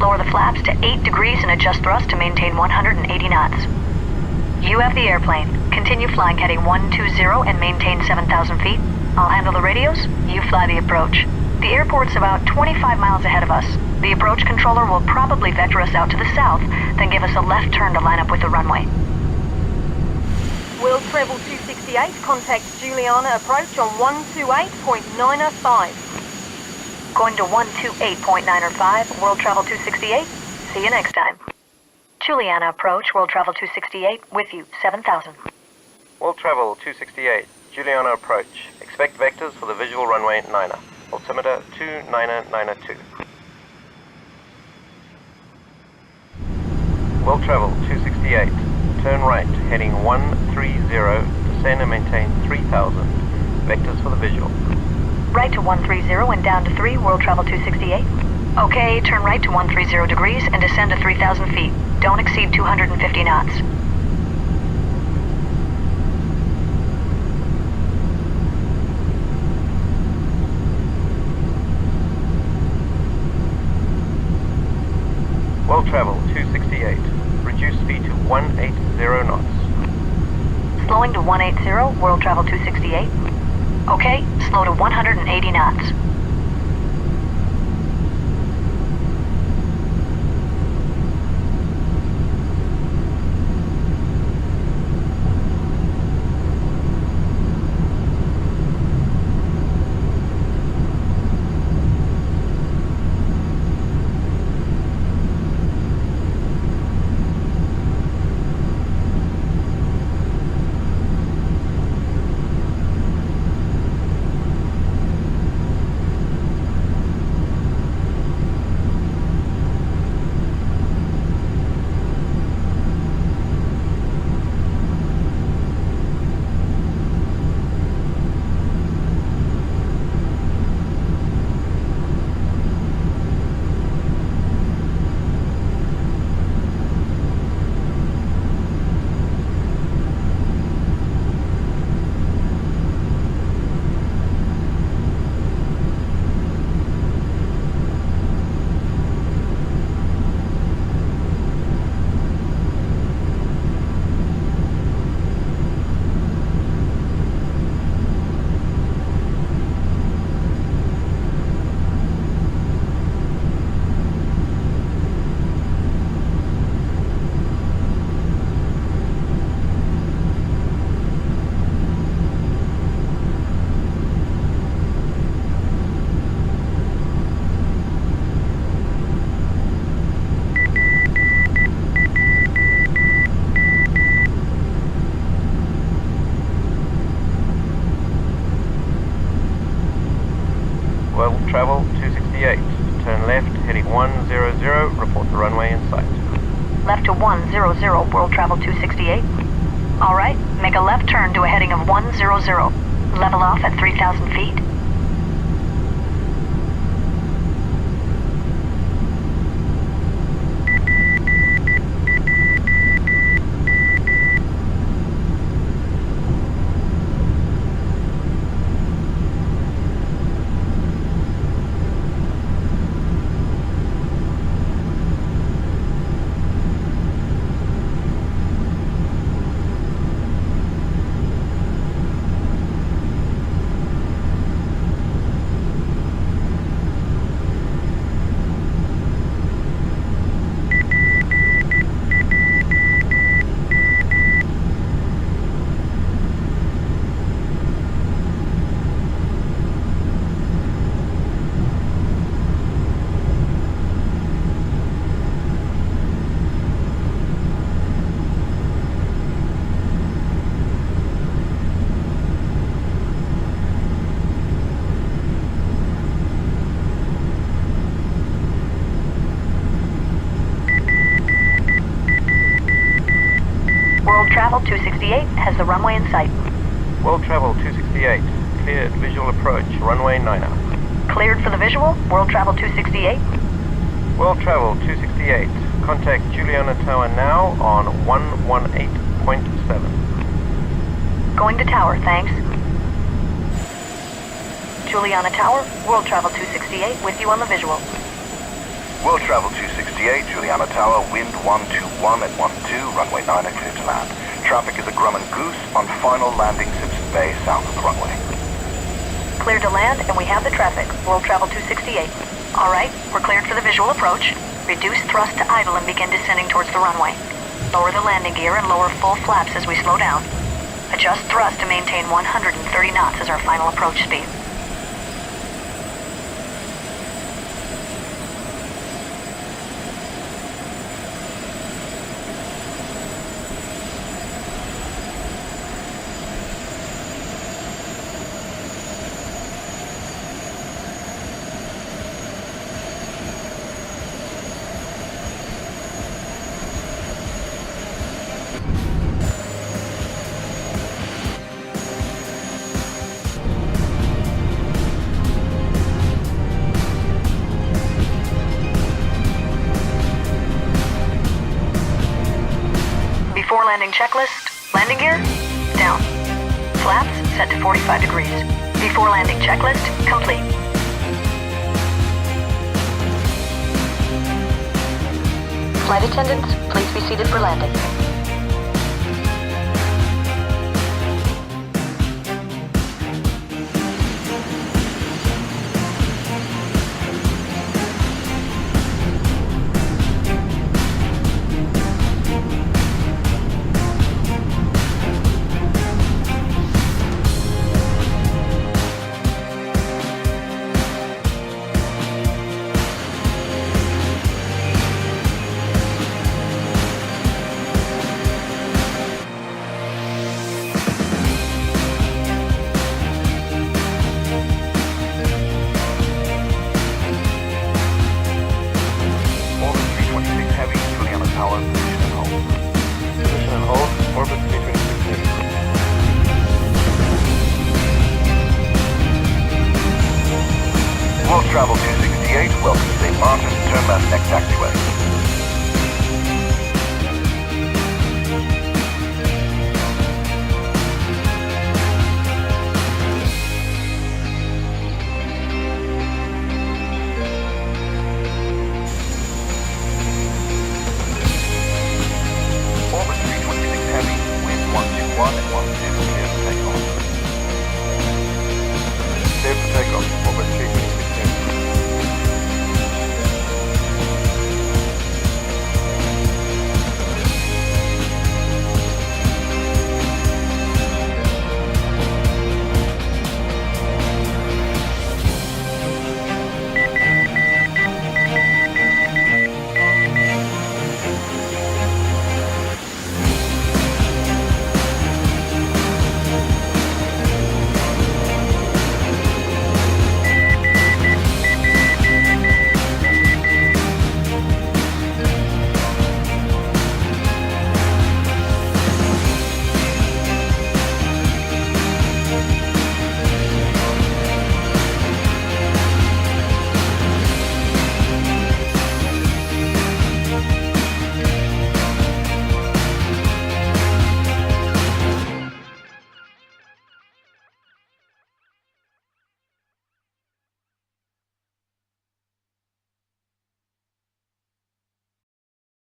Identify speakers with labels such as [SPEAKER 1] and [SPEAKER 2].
[SPEAKER 1] Lower the flaps to 8 degrees and adjust thrust to maintain 180 knots. You have the airplane. Continue flying heading 120 and maintain 7,000 feet. I'll handle the radios. You fly the approach. The airport's about 25 miles ahead of us. The approach controller will probably vector us out to the south, then give us a left turn to line up with the runway.
[SPEAKER 2] World Travel 268, contact Juliana approach on 128.905.
[SPEAKER 1] Going to 128.905, World Travel 268. See you next time. Juliana approach, World Travel 268, with you, 7,000.
[SPEAKER 3] World Travel 268, Juliana approach. Expect vectors for the visual runway 9er. Altimeter 2992. World Travel 268, turn right, heading 130, descend and maintain 3000. Vectors for the visual.
[SPEAKER 1] Right to 130 and down to 3, World Travel 268. Okay, turn right to 130 degrees and descend to 3,000 feet. Don't exceed 250 knots.
[SPEAKER 3] World Travel 268, reduce speed to 180 knots.
[SPEAKER 1] Slowing to 180, World Travel 268. Okay, slow to 180 knots.
[SPEAKER 3] World Travel 268, turn left, heading 100, report the runway in sight.
[SPEAKER 1] Left to 100, World Travel 268. All right, make a left turn to a heading of 100. Level off at 3,000 feet. World Travel 268 has the runway in sight.
[SPEAKER 3] World Travel 268, cleared visual approach, runway 9er.
[SPEAKER 1] Cleared for the visual, World Travel 268.
[SPEAKER 3] World Travel 268, contact Juliana Tower now on 118.7.
[SPEAKER 1] Going to tower, thanks. Juliana Tower, World Travel 268, with you on the visual.
[SPEAKER 4] World Travel 268, Juliana Tower, wind 121 at 12, runway 9 clear to land. Traffic is a Grumman Goose on final landing Simpson Bay south of the runway.
[SPEAKER 1] Cleared to land, and we have the traffic. World Travel 268. All right, we're cleared for the visual approach. Reduce thrust to idle and begin descending towards the runway. Lower the landing gear and lower full flaps as we slow down. Adjust thrust to maintain 130 knots as our final approach speed. Before landing checklist, landing gear, down. Flaps set to 45 degrees. Before landing checklist, complete. Flight attendants, please be seated for landing.
[SPEAKER 4] World Travel 268, welcome to St. Martin, turn left next taxiway.